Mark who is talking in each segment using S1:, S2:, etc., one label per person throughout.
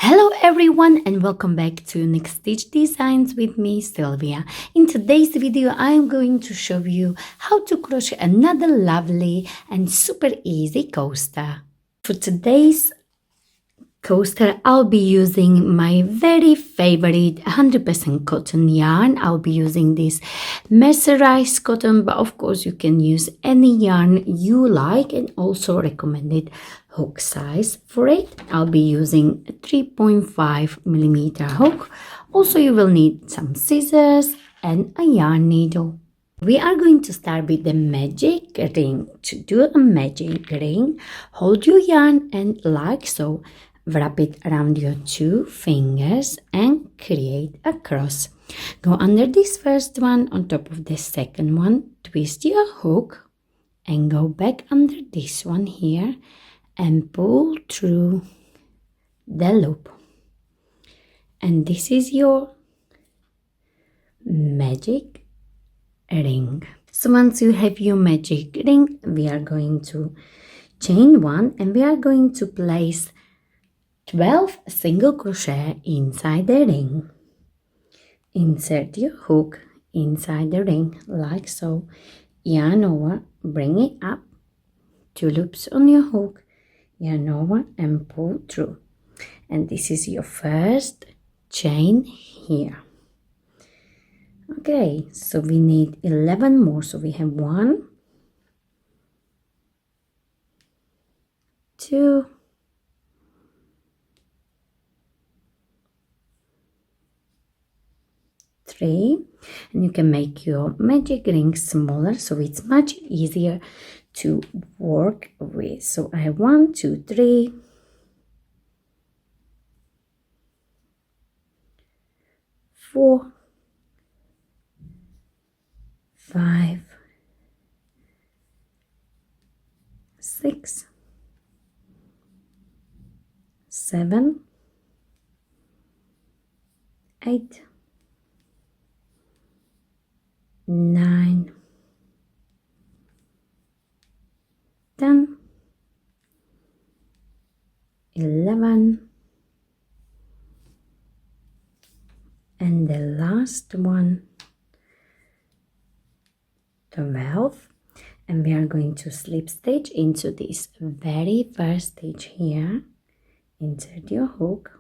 S1: Hello everyone and welcome back to Next Stitch Designs with me, Sylvia. In today's video, I am going to show you how to crochet another lovely and super easy coaster. For today's coaster, I'll be using my very favorite 100% cotton yarn. I'll be using this mercerized cotton, but of course you can use any yarn you like, and also recommended hook size for it. I'll be using a 3.5mm hook. Also, you will need some scissors and a yarn needle. We are going to start with the magic ring. To do a magic ring, hold your yarn and like so, wrap it around your two fingers and create a cross. Go under this first one on top of the second one, twist your hook and go back under this one here and pull through the loop. And this is your magic ring. So once you have your magic ring, we are going to chain one and we are going to place 12 single crochet inside the ring. Insert your hook inside the ring like so, yarn over, bring it up, 2 loops on your hook, yarn over and pull through. And this is your first chain here. Okay, so we need 11 more. So we have 1, 2, 3, and you can make your magic ring smaller so it's much easier to work with. So I have 1, 2, 3, 4, 5, 6, 7, 8, 9, 10, 11, and the last one, 12. And we are going to slip stitch into this very first stitch here. Insert your hook,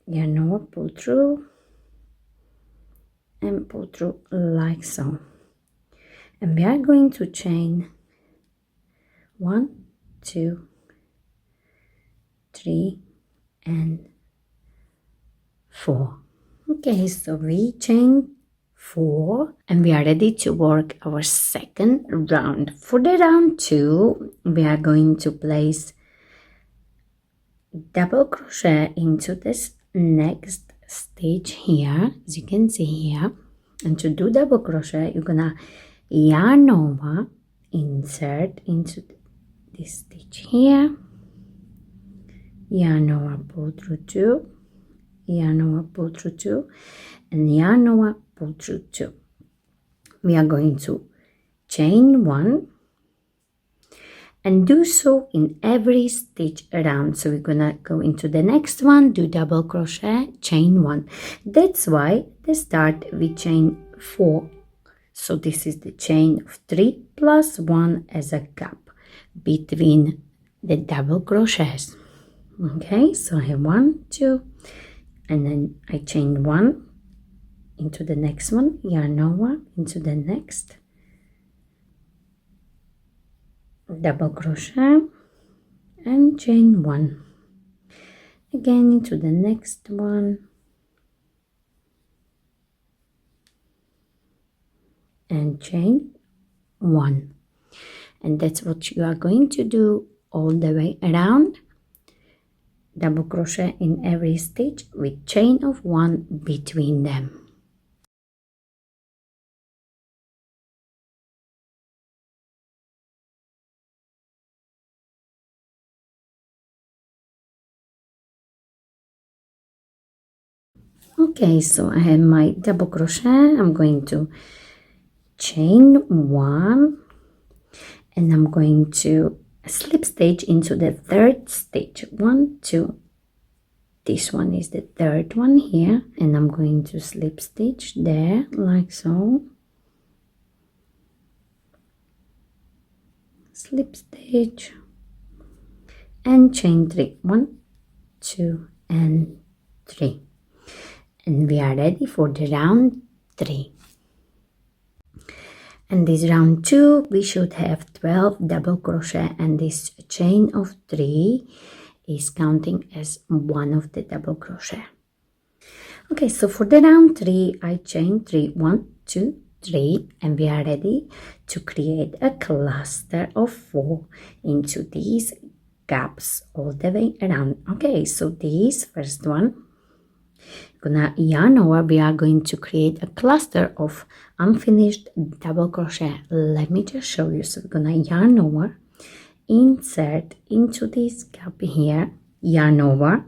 S1: yarn over, pull through and pull through like so. And we are going to chain 1, 2, 3 and 4. Okay, so we chain 4 and we are ready to work our second round. For the round 2, we are going to place double crochet into this next stitch here, as you can see here. And to do double crochet, you're gonna yarn over, insert into this stitch here, yarn over, pull through 2, yarn over, pull through 2, and yarn over, pull through 2. We are going to chain 1 and do so in every stitch around. So we're gonna go into the next one, do double crochet, chain 1. That's why the start we chain 4. So this is the chain of 3 plus 1 as a gap between the double crochets. Okay, so I have 1, 2, and then I chain 1 into the next one, yarn over into the next, double crochet and chain 1, again into the next one, and chain 1. And that's what you are going to do all the way around. Double crochet in every stitch with chain of 1 between them. Okay, so I have my double crochet. I'm going to chain 1 and I'm going to slip stitch into the third stitch. 1, 2. This one is the third one here, and I'm going to slip stitch there like so. Slip stitch and chain 3. 1, 2 and 3, and we are ready for the round 3. And this round 2 we should have 12 double crochet, and this chain of 3 is counting as one of the double crochet. Okay, so for the round 3 I chain 3, 1, 2, 3, and we are ready to create a cluster of 4 into these gaps all the way around. Okay, so this first one, gonna yarn over, we are going to create a cluster of unfinished double crochet. Let me just show you. So we're gonna yarn over, insert into this gap here, yarn over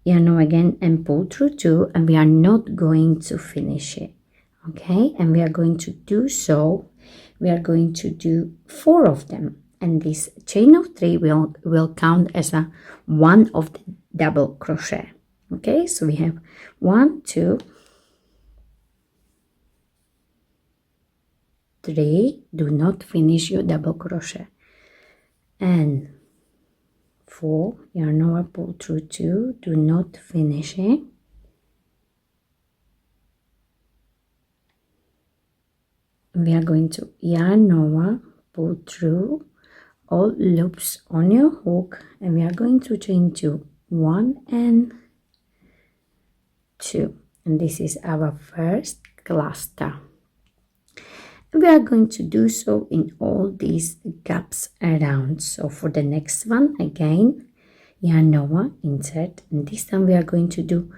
S1: again, and pull through 2, and we are not going to finish it. Okay, and we are going to do so, we are going to do 4 of them, and this chain of 3 will count as a one of the double crochet. Okay, so we have 1, 2, 3, do not finish your double crochet, and 4, yarn over, pull through 2, do not finish it, we are going to yarn over, pull through all loops on your hook, and we are going to chain 2, 1 and 2, and this is our first cluster. We are going to do so in all these gaps around. So for the next one, again, yarn over, insert, and this time we are going to do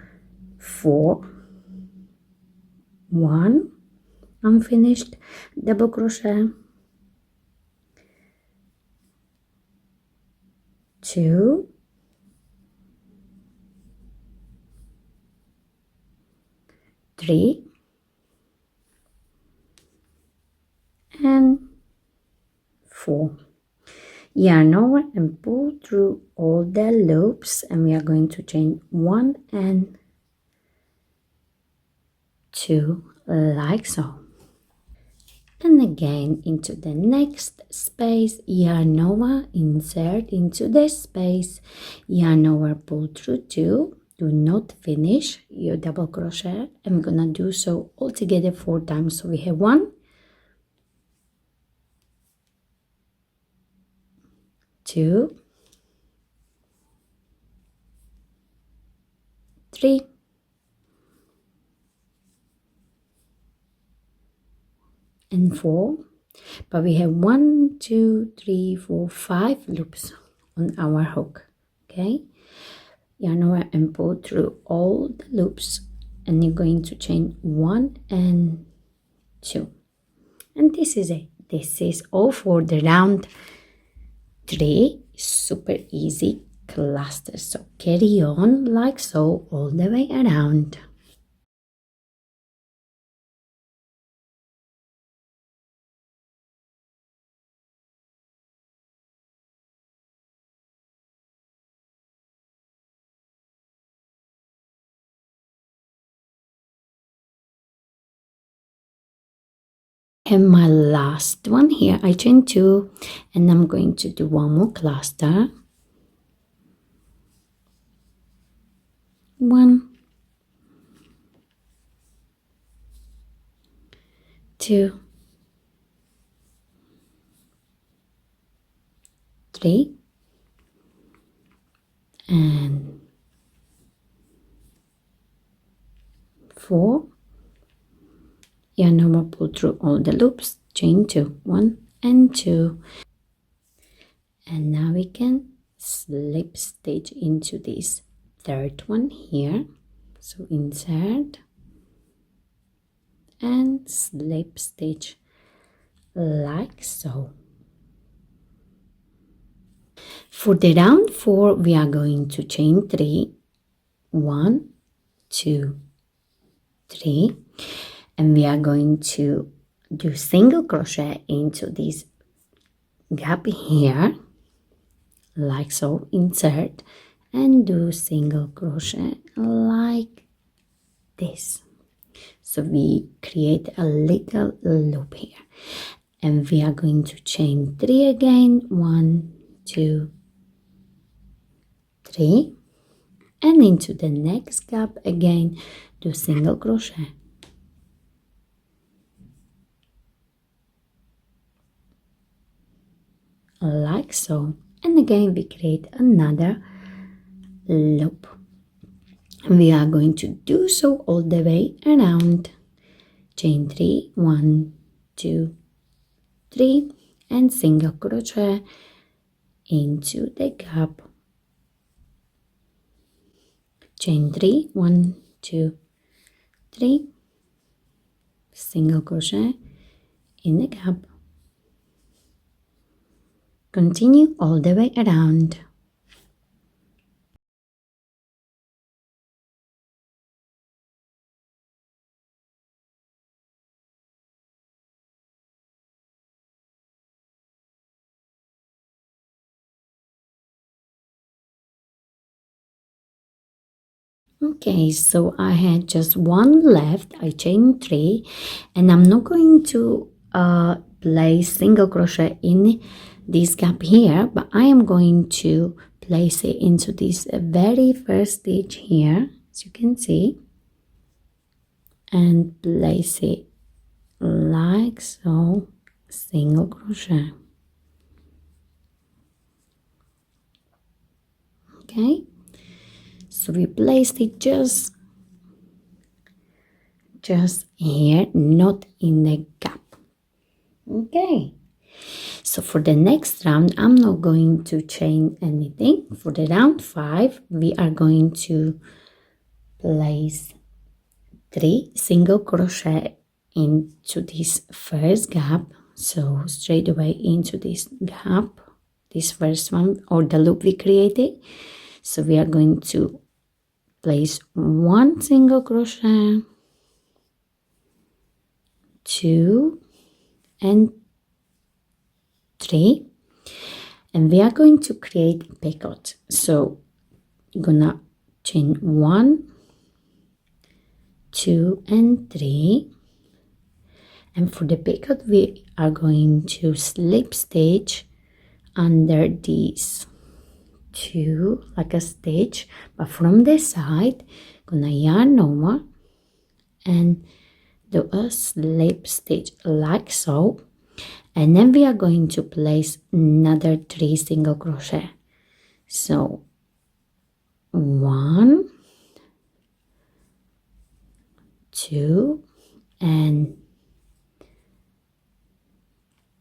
S1: 4, 1 unfinished double crochet, 2, 3, and 4. Yarn over and pull through all the loops, and we are going to chain 1 and 2 like so. And again into the next space, yarn over, insert into the space, yarn over, pull through 2, do not finish your double crochet. I'm gonna do so all together 4 times. So we have 1, 2, 3, 4, but we have 1, 2, 3, 4, 5 loops on our hook. Okay, yarn over and pull through all the loops, and you're going to chain 1 and 2, and this is it. This is all for the round 3. Super easy cluster. So carry on like so all the way around. And my last one here, I chain 2, and I'm going to do one more cluster. 1, 2, 3, and 4. Yarn over, pull through all the loops, chain 2, 1 and 2, and now we can slip stitch into this third one here. So insert and slip stitch like so. For the round 4, we are going to chain 3, 1, 2, 3, and we are going to do single crochet into this gap here, like so. Insert and do single crochet like this. So we create a little loop here, and we are going to chain 3 again. 1, 2, 3, and into the next gap again do single crochet like so, and again we create another loop. We are going to do so all the way around. Chain 3, 1, 2, 3, and single crochet into the gap. Chain 3, 1, 2, 3, single crochet in the gap. Continue all the way around. Okay, so I had just one left. I chained 3, and I'm not going to place single crochet in this gap here, but I am going to place it into this very first stitch here, as you can see, and place it like so, single crochet. Okay, so we placed it just here, not in the gap. Okay, so for the next round I'm not going to chain anything. For the round 5 we are going to place 3 single crochet into this first gap, so straight away into this gap, this first one, or the loop we created. So we are going to place 1 single crochet, 2 and 3, and we are going to create picot. So I'm gonna chain 1, 2 and 3, and for the picot we are going to slip stitch under these 2 like a stitch, but from the side gonna yarn over and do a slip stitch like so, and then we are going to place another 3 single crochet. So 1, 2 and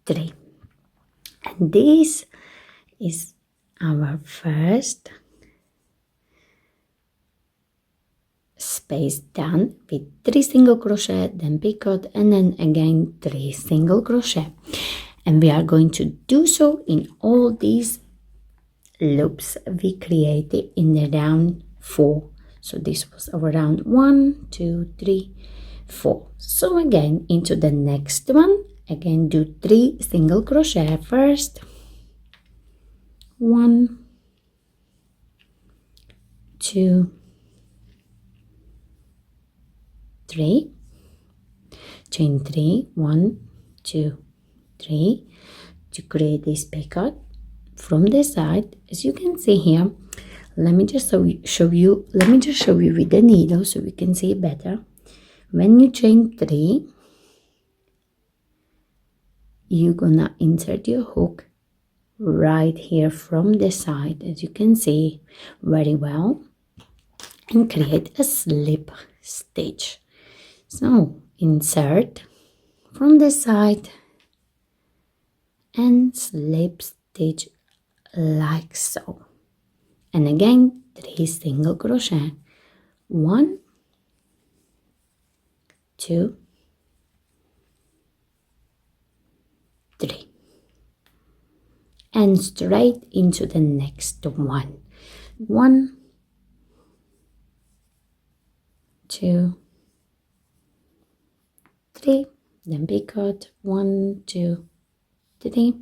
S1: 3, and this is our first space done with 3 single crochet, then picot, and then again 3 single crochet, and we are going to do so in all these loops we created in the round 4. So this was our round 1, 2, 3, 4. So again into the next one, again do 3 single crochet first, 1, 2, 3, chain 3, 1, 2, 3 to create this picot from the side. As you can see here, let me just show you with the needle so we can see it better. When you chain 3, you're gonna insert your hook right here from the side, as you can see very well, and create a slip stitch. So insert from the side and slip stitch like so, and again 3 single crochet, 1, 2, 3, and straight into the next one. 1, 2, 3, then picot, 1, 2, 3,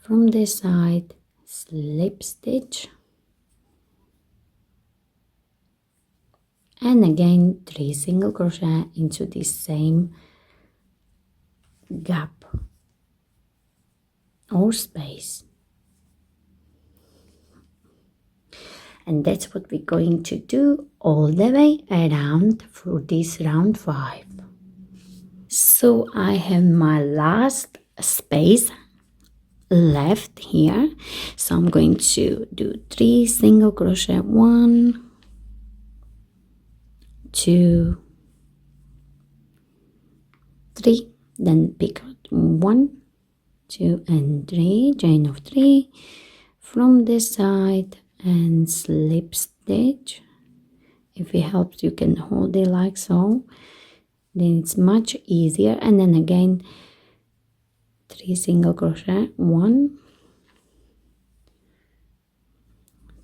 S1: from this side, slip stitch, and again 3 single crochet into this same gap or space. And that's what we're going to do all the way around for this round 5. So I have my last space left here, so I'm going to do 3 single crochet, 1, 2, 3, then pick out 1, 2 and 3, chain of 3 from this side and slip stitch. If it helps, you can hold it like so, then it's much easier. And then again 3 single crochet, 1,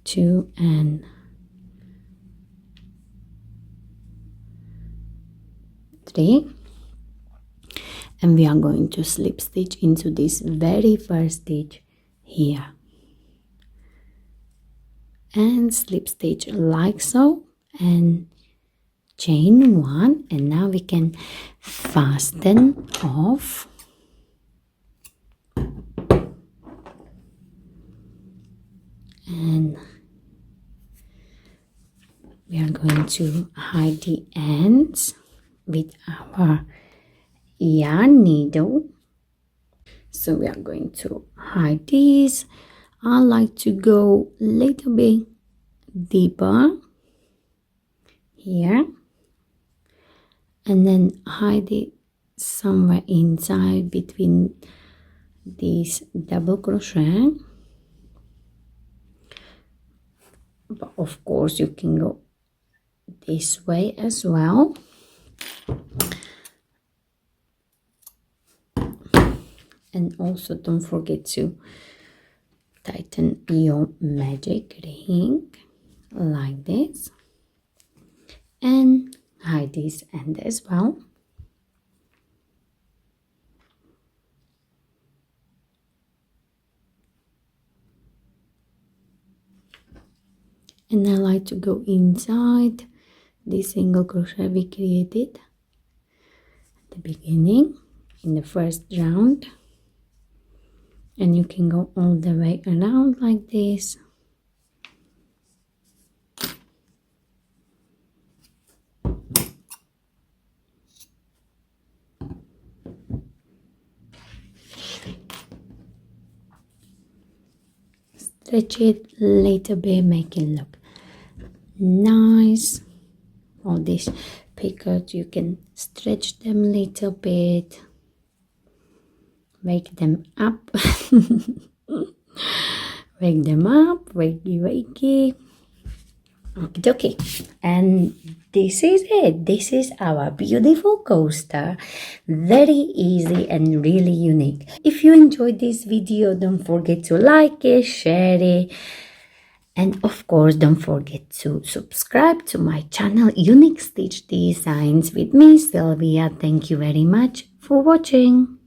S1: 2 and 3, and we are going to slip stitch into this very first stitch here and slip stitch like so and chain 1, and now we can fasten off. And we are going to hide the ends with our yarn needle. So we are going to hide these. I like to go a little bit deeper here and then hide it somewhere inside between these double crochet. But of course you can go this way as well. And also don't forget to tighten your magic ring like this and hide this end as well. And I like to go inside this single crochet we created at the beginning in the first round, and you can go all the way around like this. Stretch it a little bit, make it look nice. All these pickets, you can stretch them a little bit, wake them up. Wake them up, wakey. Okay, and this is it. This is our beautiful coaster. Very easy and really unique. If you enjoyed this video, don't forget to like it, share it, and of course don't forget to subscribe to my channel Unique Stitch Designs with me, Sylvia. Thank you very much for watching.